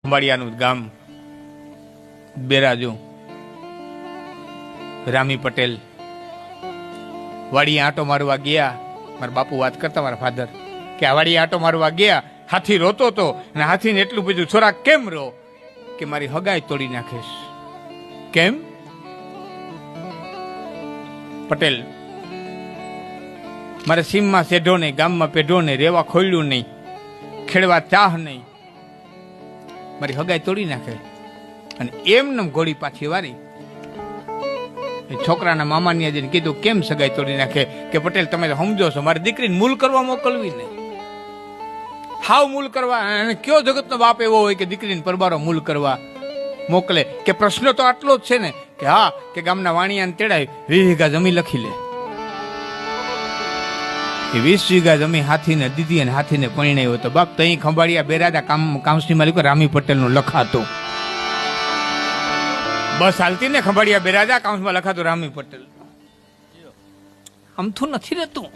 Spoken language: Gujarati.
ખંભાળિયાનું ગામ બેરાજુ રામી પટેલ વાડી આંટો મારવા ગયા. મારા બાપુ વાત કરતા મારા ફાધર કે આ વાડી આંટો મારવા ગયા, હાથી રોતો તો અને હાથીને એટલું બધું છોરા કેમ રો કે મારી હગાઈ તોડી નાખીશ. કેમ? પટેલ મારે સીમમાં સેઢો નહીં, ગામમાં પેઢો નહીં, રેવા ખોલ્યું નહીં, ખેડવા ચાહ નહીં, મારી હગાઈ તોડી નાખે. અને એમને ઘોડી પાછી વારી. છોકરાના મામાની જઈને કીધું કેમ સગાઈ તોડી નાખે? કે પટેલ તમે તો સમજો છો, મારી દીકરીને મૂલ કરવા મોકલવી ને, હાવ મૂલ કરવા. અને કયો જગતનો બાપ એવો હોય કે દીકરીને પરબારો મૂલ કરવા મોકલે? કે પ્રશ્ન તો આટલો જ છે ને કે હા કે ગામના વાણિયાને તેડાય 20 વીઘા જમીન લખી લે. એ 20 વીઘા જમીન હાથીને દીધી અને હાથીને પરણાવ્યો તો બાપ તઈ ખંભાળિયા બેરાદા કાઉન્સિલ માલિકો રામી પટેલનું લખાતો. બસ હાલતી ને ખંભાળિયા બેરાદા કાઉન્સમાં લખાતું રામી પટેલ. આમ તો નથી રહેતું.